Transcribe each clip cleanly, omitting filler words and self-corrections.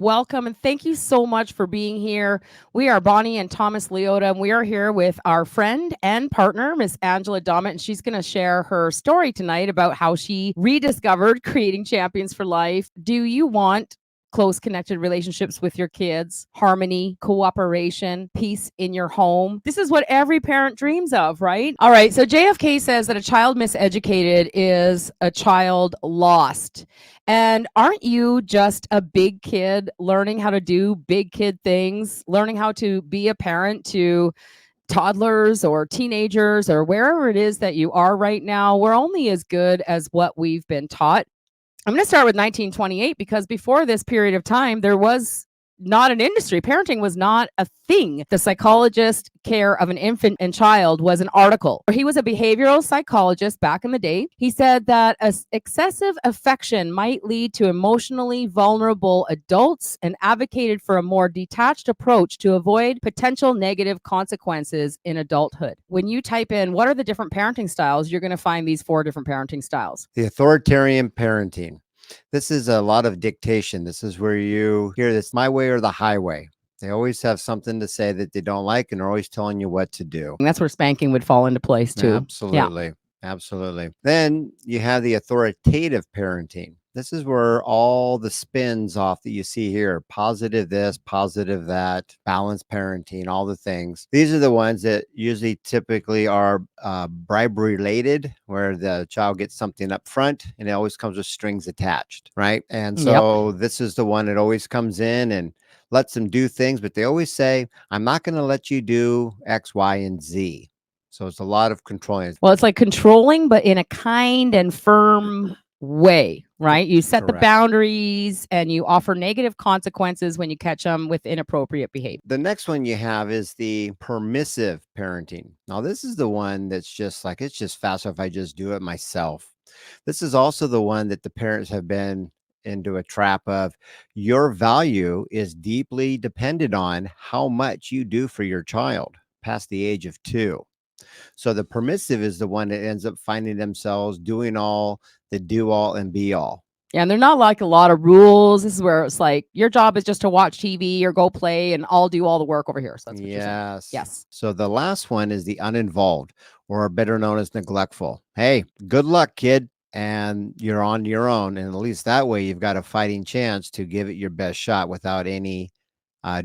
welcome, and thank you so much for being here. We are Bonnie and Thomas Leota, and we are here with our friend and partner, Miss Angela Dommett, and she's going to share her story tonight about how she rediscovered creating champions for life. Do you want close connected relationships with your kids, harmony, cooperation, peace in your home? This is what every parent dreams of, right? All right, so JFK says that a child miseducated is a child lost. And aren't you just a big kid learning how to do big kid things, learning how to be a parent to toddlers or teenagers or wherever it is that you are right now? We're only as good as what we've been taught. I'm going to start with 1928 because before this period of time, there was not an industry. Parenting was not a thing. The psychologist care of an infant and child was an article. He was a behavioral psychologist back in the day. He said that excessive affection might lead to emotionally vulnerable adults and advocated for a more detached approach to avoid potential negative consequences in adulthood. When you type in what are the different parenting styles, you're going to find these 4 different parenting styles. The authoritarian parenting. This is a lot of dictation. This is where you hear this my way or the highway. They always have something to say that they don't like, and they're always telling you what to do. And that's where spanking would fall into place too. Absolutely. Yeah. Absolutely. Then you have the authoritative parenting. This is where all the spins off that you see here, positive this, positive that, balanced parenting, all the things. These are the ones that usually typically are bribery related, where the child gets something up front and it always comes with strings attached, right? And so This is the one that always comes in and lets them do things, but they always say, I'm not going to let you do X, Y, and Z. So it's a lot of controlling. Well, it's like controlling, but in a kind and firm way, right? You set the boundaries and you offer negative consequences when you catch them with inappropriate behavior. The next one you have is the permissive parenting. Now, this is the one that's just like, it's just faster if I just do it myself. This is also the one that the parents have been into a trap of. Your value is deeply dependent on how much you do for your child past the age of 2. So the permissive is the one that ends up finding themselves doing all the do all and be all. Yeah, and they're not like a lot of rules. This is where it's like your job is just to watch TV or go play, and I'll do all the work over here. So that's what you're saying. Yes. So the last one is the uninvolved, or better known as neglectful. Hey, good luck, kid. And you're on your own. And at least that way, you've got a fighting chance to give it your best shot without any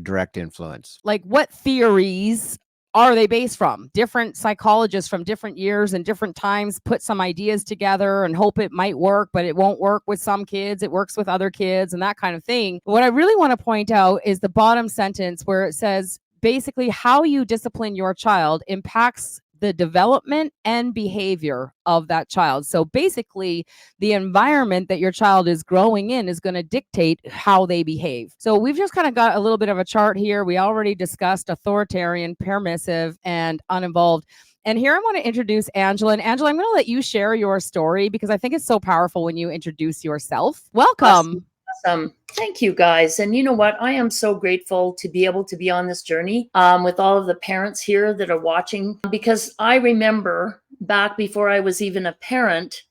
direct influence. Like, what theories are they based from? Different psychologists from different years and different times put some ideas together and hope it might work, but it won't work with some kids. It works with other kids and that kind of thing. What I really want to point out is the bottom sentence where it says, basically, how you discipline your child impacts the development and behavior of that child. So basically, the environment that your child is growing in is going to dictate how they behave. So we've just kind of got a little bit of a chart here. We already discussed authoritarian, permissive, and uninvolved. And here I want to introduce Angela. And Angela, I'm going to let you share your story because I think it's so powerful when you introduce yourself. Welcome. Awesome. Thank you, guys. And you know what? I am so grateful to be able to be on this journey with all of the parents here that are watching, because I remember back before I was even a parent,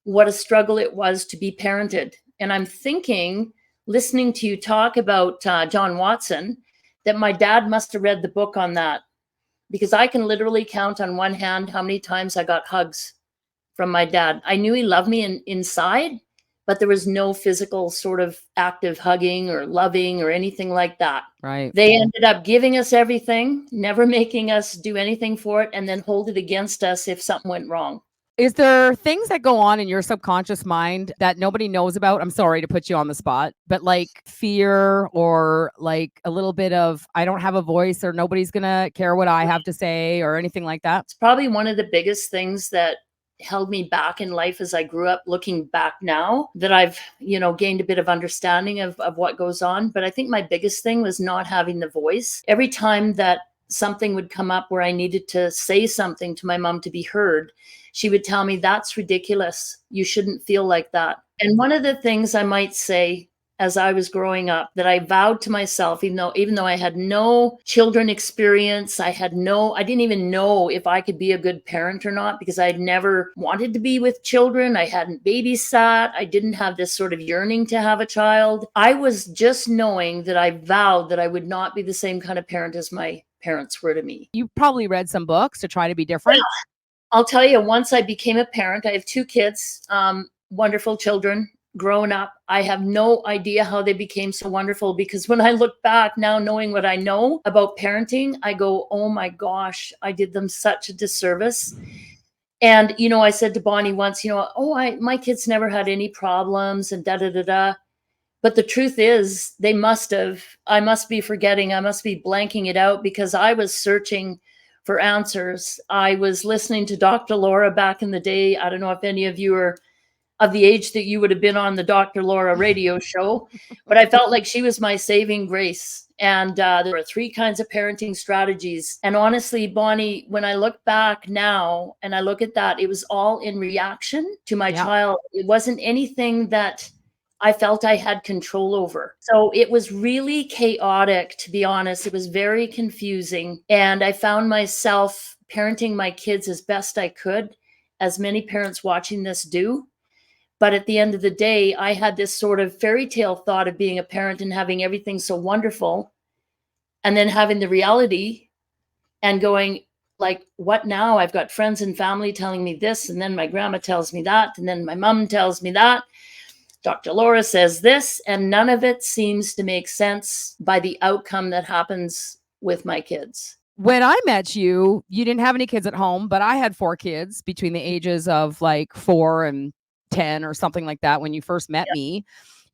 what a struggle it was to be parented. And I'm thinking, listening to you talk about John Watson, that my dad must have read the book on that, because I can literally count on one hand how many times I got hugs from my dad. I knew he loved me inside, but there was no physical sort of active hugging or loving or anything like that. Right. They ended up giving us everything, never making us do anything for it, and then hold it against us if something went wrong. Is there things that go on in your subconscious mind that nobody knows about? I'm sorry to put you on the spot, but like fear or like a little bit of, I don't have a voice or nobody's going to care what I have to say or anything like that? It's probably one of the biggest things that held me back in life as I grew up. Looking back now that I've, gained a bit of understanding of what goes on. But I think my biggest thing was not having the voice. Every time that something would come up where I needed to say something to my mom to be heard, she would tell me, that's ridiculous. You shouldn't feel like that. And one of the things I might say as I was growing up that I vowed to myself, even though I had no children experience, I didn't even know if I could be a good parent or not, because I had never wanted to be with children. I hadn't babysat. I didn't have this sort of yearning to have a child. I was just knowing that I vowed that I would not be the same kind of parent as my parents were to me. You probably read some books to try to be different. I'll tell you, once I became a parent, I have 2 kids, wonderful children, grown up. I have no idea how they became so wonderful, because when I look back now, knowing what I know about parenting, I go, oh my gosh, I did them such a disservice. And, I said to Bonnie once, my kids never had any problems and da da da da. But the truth is, I must be forgetting, I must be blanking it out, because I was searching for answers. I was listening to Dr. Laura back in the day. I don't know if any of you are of the age that you would have been on the Dr. Laura radio show, but I felt like she was my saving grace. And there were 3 kinds of parenting strategies. And honestly, Bonnie, when I look back now and I look at that, it was all in reaction to my child. It wasn't anything that I felt I had control over. So it was really chaotic, to be honest. It was very confusing. And I found myself parenting my kids as best I could, as many parents watching this do. But at the end of the day, I had this sort of fairy tale thought of being a parent and having everything so wonderful, and then having the reality and going, like, what now? I've got friends and family telling me this, and then my grandma tells me that, and then my mom tells me that. Dr. Laura says this, and none of it seems to make sense by the outcome that happens with my kids. When I met you, you didn't have any kids at home, but I had 4 kids between the ages of like 4 and 10 or something like that when you first met me.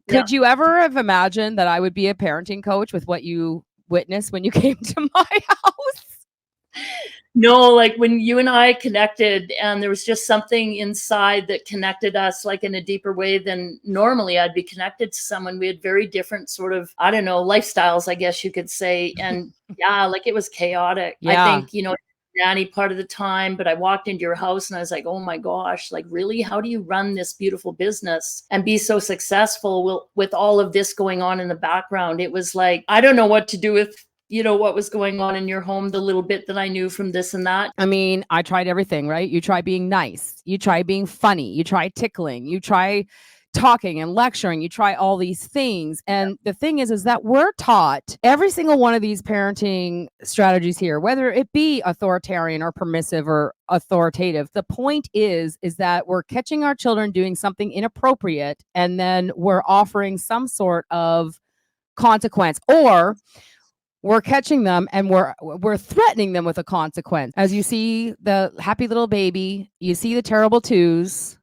Could you ever have imagined that I would be a parenting coach with what you witnessed when you came to my house? No, like when you and I connected, and there was just something inside that connected us like in a deeper way than normally I'd be connected to someone. We had very different sort of, I don't know, lifestyles, I guess you could say. And like it was chaotic. I think, nanny part of the time, but I walked into your house and I was like, oh my gosh, like really, how do you run this beautiful business and be so successful with all of this going on in the background? It was like, I don't know what to do with what was going on in your home, the little bit that I knew from this and that. I mean, I tried everything, right? You try being nice, you try being funny, you try tickling, you try talking and lecturing, you try all these things. And the thing is that we're taught every single one of these parenting strategies here, whether it be authoritarian or permissive or authoritative. The point is that we're catching our children doing something inappropriate, and then we're offering some sort of consequence, or we're catching them and we're threatening them with a consequence. As you see the happy little baby, you see the terrible twos,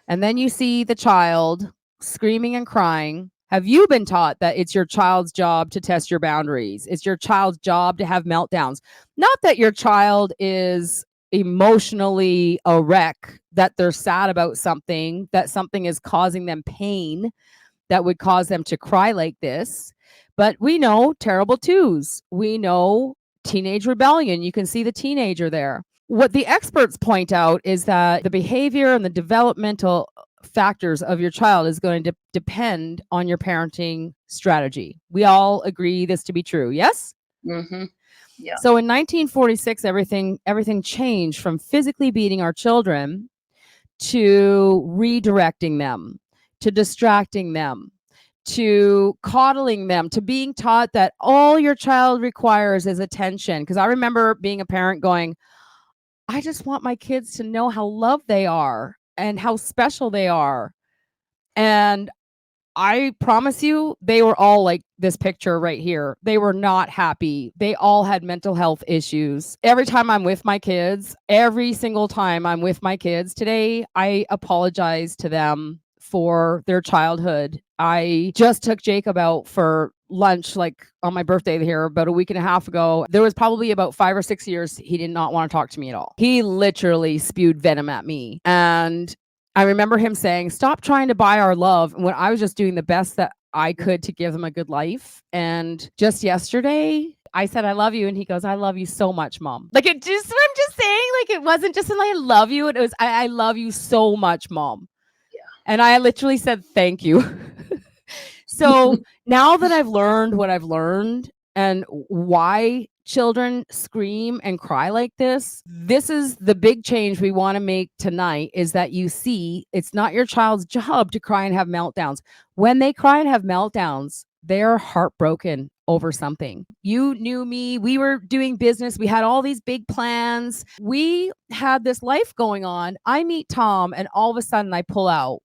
and then you see the child screaming and crying. Have you been taught that it's your child's job to test your boundaries? It's your child's job to have meltdowns. Not that your child is emotionally a wreck, that they're sad about something, that something is causing them pain that would cause them to cry like this. But we know terrible twos. We know teenage rebellion. You can see the teenager there. What the experts point out is that the behavior and the developmental factors of your child is going to depend on your parenting strategy. We all agree this to be true, yes? Mm-hmm. Yeah. So in 1946, everything changed from physically beating our children to redirecting them, to distracting them, to coddling them, to being taught that all your child requires is attention. Because I remember being a parent going, I just want my kids to know how loved they are and how special they are. And I promise you, they were all like this picture right here. They were not happy. They all had mental health issues. Every time I'm with my kids, every single time I'm with my kids today, I apologize to them for their childhood. I just took Jacob out for lunch, like on my birthday here about a week and a half ago. There was probably about 5 or 6 years he did not want to talk to me at all. He literally spewed venom at me. And I remember him saying, stop trying to buy our love, when I was just doing the best that I could to give them a good life. And just yesterday, I said, I love you. And he goes, I love you so much, Mom. Like I'm just saying, like, it wasn't just like, I love you. It was, I love you so much, Mom. And I literally said, thank you. So now that I've learned what I've learned and why children scream and cry like this is the big change we want to make tonight, is that you see it's not your child's job to cry and have meltdowns. When they cry and have meltdowns, they're heartbroken over something. You knew me, we were doing business, we had all these big plans, we had this life going on. I meet Tom and all of a sudden I pull out.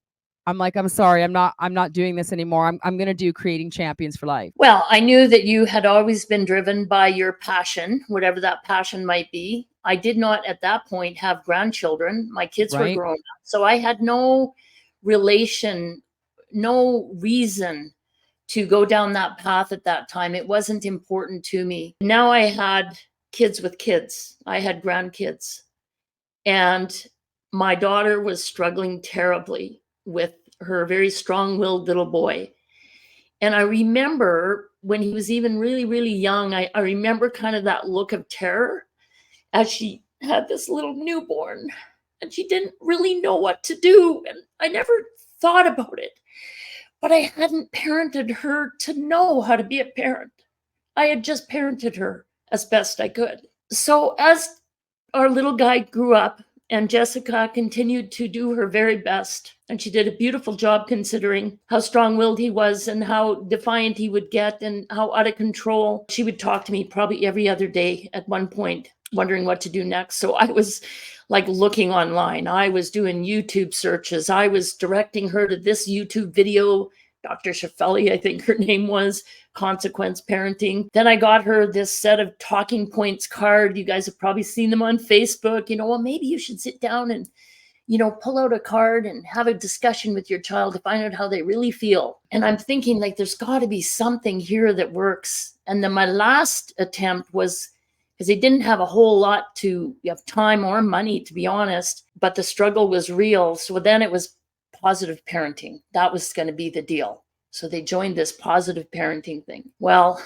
I'm like, I'm sorry, I'm not doing this anymore. I'm going to do Creating Champions for Life. Well, I knew that you had always been driven by your passion, whatever that passion might be. I did not at that point have grandchildren. My kids were grown up. So I had no relation, no reason to go down that path at that time. It wasn't important to me. Now I had kids with kids. I had grandkids. And my daughter was struggling terribly with her very strong-willed little boy. And I remember when he was even really, really young, I remember kind of that look of terror as she had this little newborn and she didn't really know what to do. And I never thought about it, but I hadn't parented her to know how to be a parent. I had just parented her as best I could. So as our little guy grew up, and Jessica continued to do her very best. And she did a beautiful job considering how strong-willed he was and how defiant he would get and how out of control. She would talk to me probably every other day at one point, wondering what to do next. So I was like looking online. I was doing YouTube searches. I was directing her to this YouTube video, Dr. Shafeli, I think her name was, Consequence Parenting. Then I got her this set of talking points card. You guys have probably seen them on Facebook. Well, maybe you should sit down and, pull out a card and have a discussion with your child to find out how they really feel. And I'm thinking like, there's got to be something here that works. And then my last attempt was, because they didn't have a whole lot to have time or money, to be honest, but the struggle was real. So then it was positive parenting. That was going to be the deal. So they joined this positive parenting thing. Well,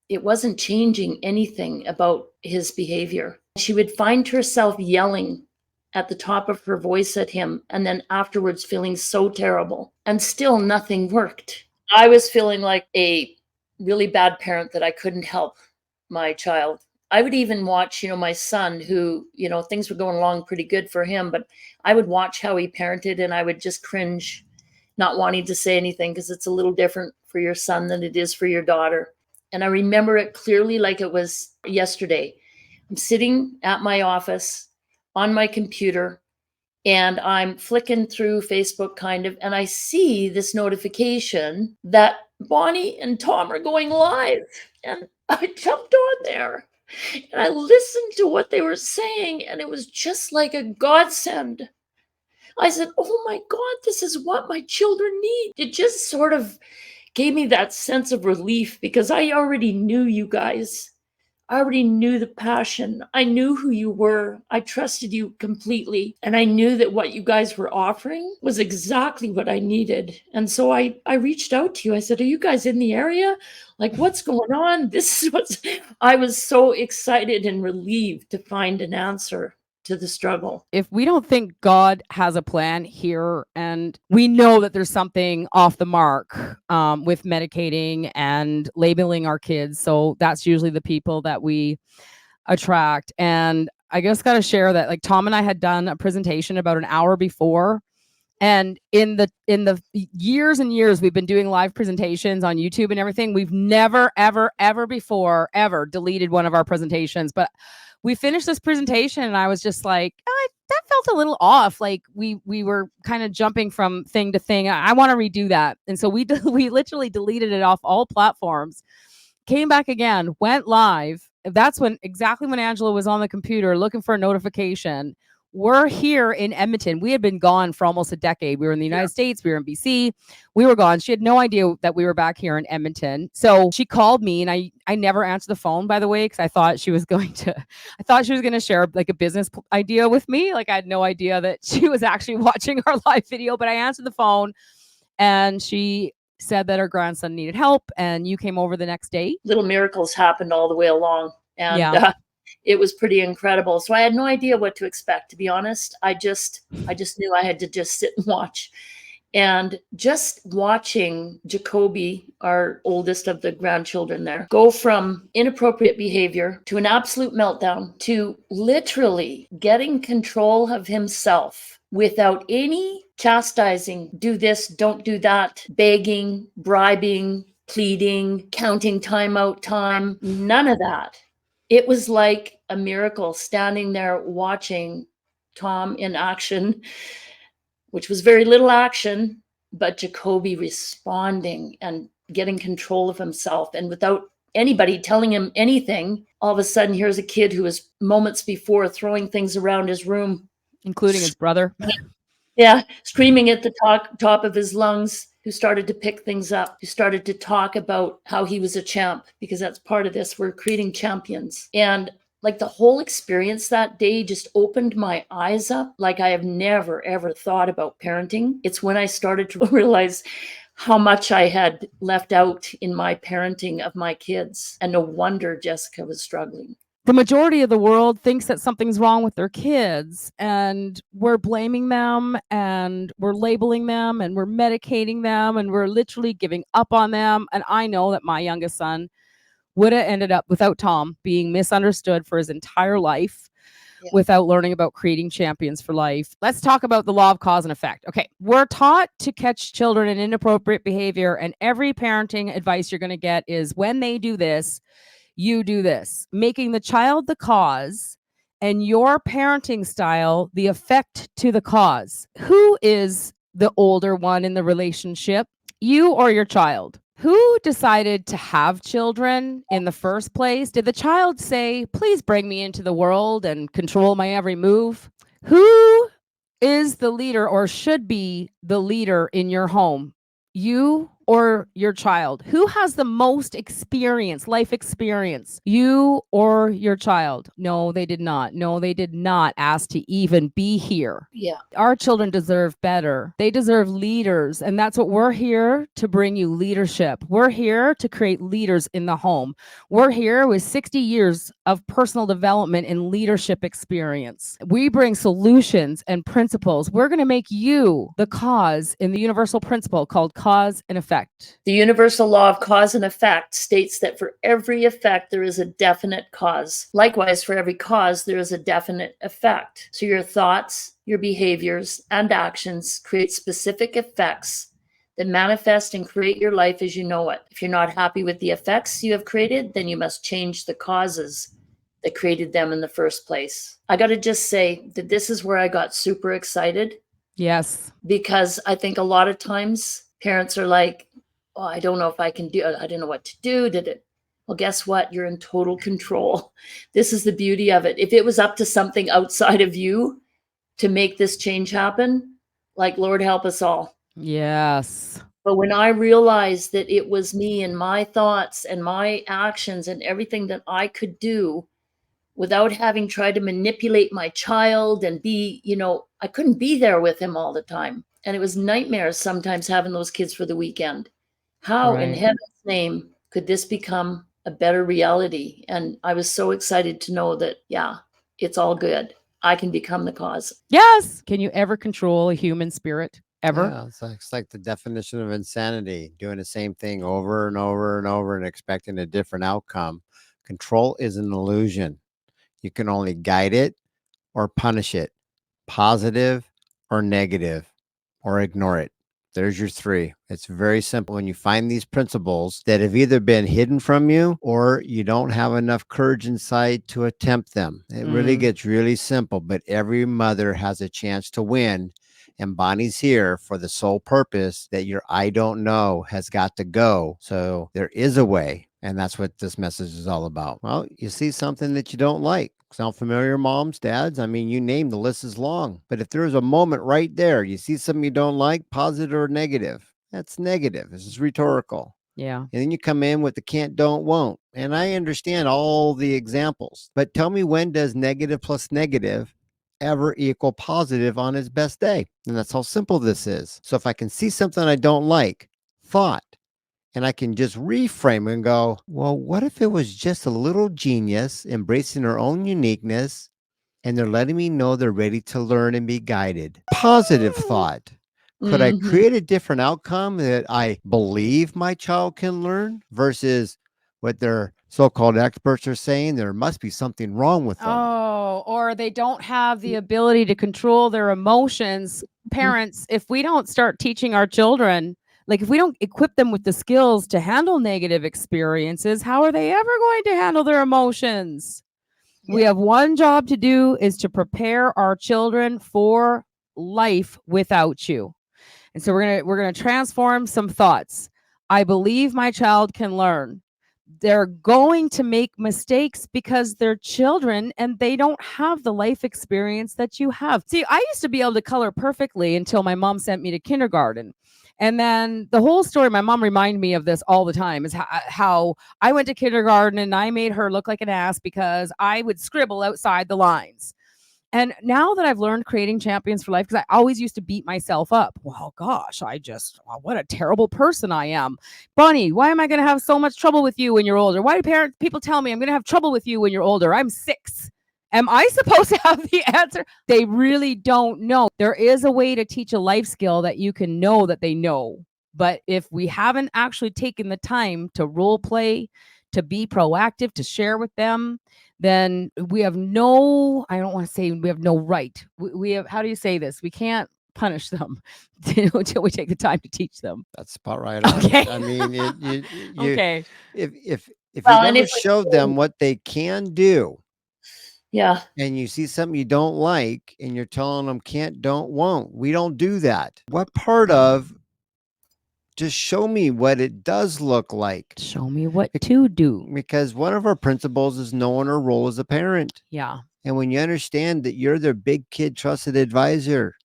it wasn't changing anything about his behavior. She would find herself yelling at the top of her voice at him, and then afterwards feeling so terrible. And still nothing worked. I was feeling like a really bad parent that I couldn't help my child. I would even watch, my son who, things were going along pretty good for him, but I would watch how he parented and I would just cringe, not wanting to say anything because it's a little different for your son than it is for your daughter. And I remember it clearly like it was yesterday. I'm sitting at my office on my computer and I'm flicking through Facebook kind of, and I see this notification that Bonnie and Tom are going live. And I jumped on there and I listened to what they were saying, and it was just like a godsend. I said, oh my God, this is what my children need. It just sort of gave me that sense of relief because I already knew you guys. I already knew the passion. I knew who you were. I trusted you completely. And I knew that what you guys were offering was exactly what I needed. And so I reached out to you. I said, are you guys in the area? Like, what's going on? This is what's, I was so excited and relieved to find an answer to the struggle. If we don't think God has a plan here, and we know that there's something off the mark with medicating and labeling our kids, so that's usually the people that we attract. And I just got to share that, like, Tom and I had done a presentation about an hour before, and in the years and years we've been doing live presentations on YouTube and everything, we've never ever before ever deleted one of our presentations. But we finished this presentation and I was just like, that felt a little off. Like we were kind of jumping from thing to thing. I want to redo that. And so we literally deleted it off all platforms, came back again, went live. That's exactly when Angela was on the computer looking for a notification. We're here in Edmonton. We had been gone for almost a decade. We were in the United States. We were in BC. We were gone. She had no idea that we were back here in Edmonton. So she called me, and I never answered the phone, by the way, because I thought she was going to share like a business idea with me. Like I had no idea that she was actually watching our live video, but I answered the phone and she said that her grandson needed help and you came over the next day. Little miracles happened all the way along. And it was pretty incredible. So I had no idea what to expect, to be honest. I just knew I had to just sit and watch. And just watching Jacoby, our oldest of the grandchildren there, go from inappropriate behavior to an absolute meltdown to literally getting control of himself without any chastising, do this, don't do that, begging, bribing, pleading, counting timeout time, none of that. It was like a miracle standing there watching Tom in action, which was very little action, but Jacoby responding and getting control of himself. And without anybody telling him anything, all of a sudden, here's a kid who was moments before throwing things around his room, including his brother. Yeah, screaming at the top of his lungs, who started to pick things up, who started to talk about how he was a champ, because that's part of this. We're creating champions. And like the whole experience that day just opened my eyes up like I have never, ever thought about parenting. It's when I started to realize how much I had left out in my parenting of my kids. And no wonder Jessica was struggling. The majority of the world thinks that something's wrong with their kids, and we're blaming them and we're labeling them and we're medicating them and we're literally giving up on them. And I know that my youngest son would have ended up, without Tom, being misunderstood for his entire life. Yeah. Without learning about creating champions for life. Let's talk about the law of cause and effect. Okay, we're taught to catch children in inappropriate behavior, and every parenting advice you're going to get is when they do this, you do this, making the child the cause and your parenting style the effect to the cause. Who is the older one in the relationship, you or your child? Who decided to have children in the first place? Did the child say, please bring me into the world and control my every move? Who is the leader or should be the leader in your home? You or your child? Who has the most experience, life experience? You or your child? No, they did not. No, they did not ask to even be here. Yeah. Our children deserve better. They deserve leaders. And that's what we're here to bring you, leadership. We're here to create leaders in the home. We're here with 60 years of personal development and leadership experience. We bring solutions and principles. We're going to make you the cause in the universal principle called cause and effect. The universal law of cause and effect states that for every effect, there is a definite cause. Likewise, for every cause, there is a definite effect. So your thoughts, your behaviors, and actions create specific effects that manifest and create your life as you know it. If you're not happy with the effects you have created, then you must change the causes that created them in the first place. I got to just say that this is where I got super excited. Yes. Because I think a lot of times parents are like, oh, I don't know if I can do it. I don't know what to do. Did it? Well, guess what? You're in total control. This is the beauty of it. If it was up to something outside of you to make this change happen, like, Lord help us all. Yes. But when I realized that it was me and my thoughts and my actions and everything that I could do without having tried to manipulate my child and be, I couldn't be there with him all the time. And it was nightmares sometimes having those kids for the weekend. How in heaven's name could this become a better reality? And I was so excited to know that, yeah, it's all good. I can become the cause. Yes. Can you ever control a human spirit? Ever? Yeah, it's like the definition of insanity, doing the same thing over and over and over and expecting a different outcome. Control is an illusion. You can only guide it or punish it, positive or negative, or ignore it. There's your three. It's very simple. When you find these principles that have either been hidden from you or you don't have enough courage inside to attempt them, it really gets really simple. But every mother has a chance to win. And Bonnie's here for the sole purpose that your I don't know has got to go. So there is a way. And that's what this message is all about. Well, you see something that you don't like. Sound familiar, moms, dads? I mean, you name the list is long. But if there's a moment right there, you see something you don't like, positive or negative, that's negative. This is rhetorical. Yeah. And then you come in with the can't, don't, won't. And I understand all the examples. But tell me, when does negative plus negative ever equal positive on its best day? And that's how simple this is. So if I can see something I don't like, thought, and I can just reframe and go, well, what if it was just a little genius embracing their own uniqueness and they're letting me know they're ready to learn and be guided? Positive thought. Could I Mhm. create a different outcome that I believe my child can learn versus what their so-called experts are saying? There must be something wrong with them. Oh, or they don't have the ability to control their emotions. Parents, if we don't start teaching our children, like if we don't equip them with the skills to handle negative experiences, how are they ever going to handle their emotions? We Yeah. have one job to do, is to prepare our children for life without you. And so we're going to transform some thoughts. I believe my child can learn. They're going to make mistakes because they're children and they don't have the life experience that you have. See, I used to be able to color perfectly until my mom sent me to kindergarten. And then the whole story, my mom reminded me of this all the time, is how I went to kindergarten and I made her look like an ass because I would scribble outside the lines. And now that I've learned creating champions for life, because I always used to beat myself up. Well, gosh, what a terrible person I am. Bonnie, why am I going to have so much trouble with you when you're older? Why do people tell me I'm going to have trouble with you when you're older? I'm 6. Am I supposed to have the answer? They really don't know. There is a way to teach a life skill that you can know that they know. But if we haven't actually taken the time to role play, to be proactive, to share with them, then we have no, I don't want to say we have no right. We have, how do you say this? We can't punish them until we take the time to teach them. That's about right on. Okay. I mean, Okay. if you Well, and never if we showed them what they can do, yeah. and you see something you don't like, and you're telling them can't, don't, won't, we don't do that. What part of just show me what it does look like? Show me what to do. Because one of our principles is knowing our role as a parent. Yeah. And when you understand that you're their big kid trusted advisor,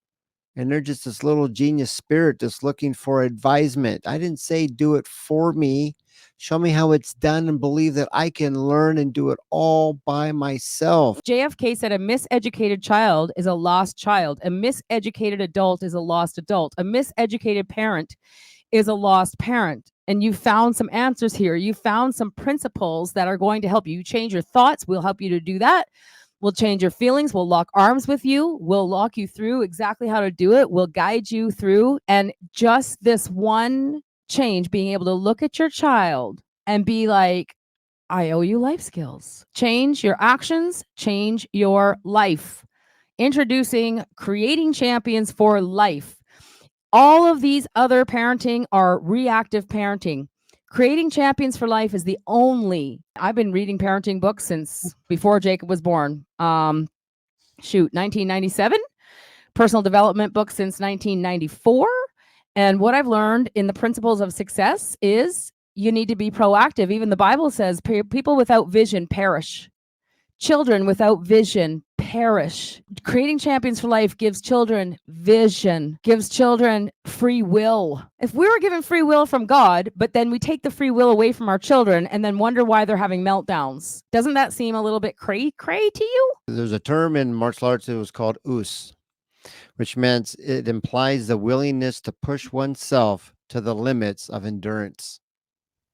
and they're just this little genius spirit just looking for advisement. I didn't say do it for me. Show me how it's done and believe that I can learn and do it all by myself. JFK said a miseducated child is a lost child. A miseducated adult is a lost adult. A miseducated parent is a lost parent. And you found some answers here. You found some principles that are going to help you. You change your thoughts. We'll help you to do that. We'll change your feelings. We'll lock arms with you. We'll walk you through exactly how to do it. We'll guide you through. And just this one change, being able to look at your child and be like, I owe you life skills. Change your actions, change your life. Introducing Creating Champions for Life. All of these other parenting are reactive parenting. Creating Champions for Life is the only, I've been reading parenting books since before Jacob was born. 1997. Personal development book since 1994. And what I've learned in the principles of success is you need to be proactive. Even the Bible says people without vision perish. Children without vision perish. Creating Champions for Life gives children vision, gives children free will. If we were given free will from God, but then we take the free will away from our children and then wonder why they're having meltdowns, doesn't that seem a little bit cray to you? There's a term in martial arts that was called us, which meant it implies the willingness to push oneself to the limits of endurance,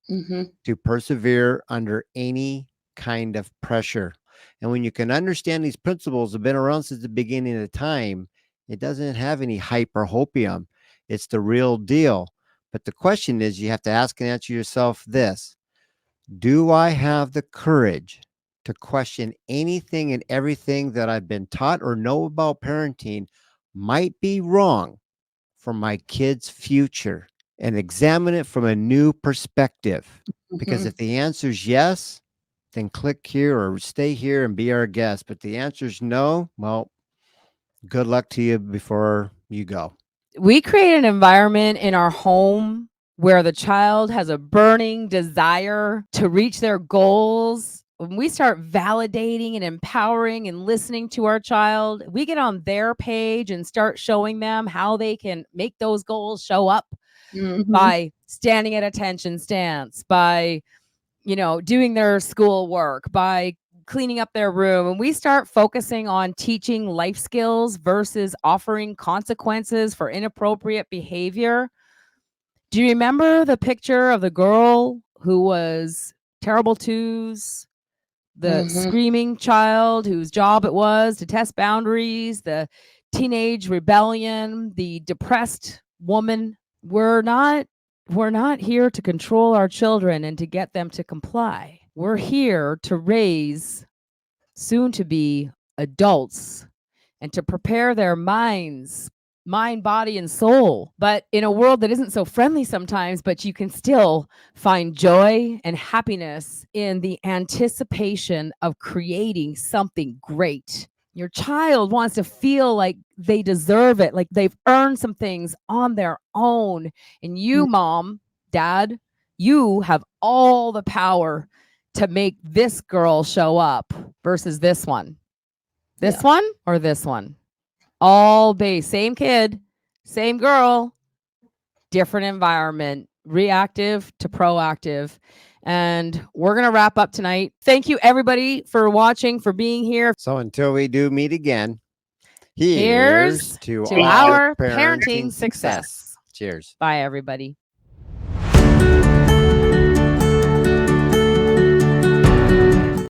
to persevere under any kind of pressure. And when you can understand these principles have been around since the beginning of time, it doesn't have any hype or hopium. It's the real deal. But the question is, you have to ask and answer yourself this: do I have the courage to question anything and everything that I've been taught or know about parenting might be wrong for my kid's future, and examine it from a new perspective? Because if the answer is yes, then click here or stay here and be our guest. But the answer is no, well, good luck to you before you go. We create an environment in our home where the child has a burning desire to reach their goals. When we start validating and empowering and listening to our child, we get on their page and start showing them how they can make those goals show up by standing at attention stance, by doing their schoolwork, by cleaning up their room. And we start focusing on teaching life skills versus offering consequences for inappropriate behavior. Do you remember the picture of the girl who was terrible twos, the screaming child whose job it was to test boundaries, the teenage rebellion, the depressed woman, we're not here to control our children and to get them to comply. We're here to raise soon to be adults and to prepare their minds, mind, body, and soul. But in a world that isn't so friendly sometimes, but you can still find joy and happiness in the anticipation of creating something great. Your child wants to feel like they deserve it, like they've earned some things on their own. And you, mom, dad, you have all the power to make this girl show up versus this one. This one or this one? All base, same kid, same girl, different environment, reactive to proactive. And we're going to wrap up tonight. Thank you, everybody, for watching, for being here. So until we do meet again, Here's to our parenting success. Cheers. Bye, everybody.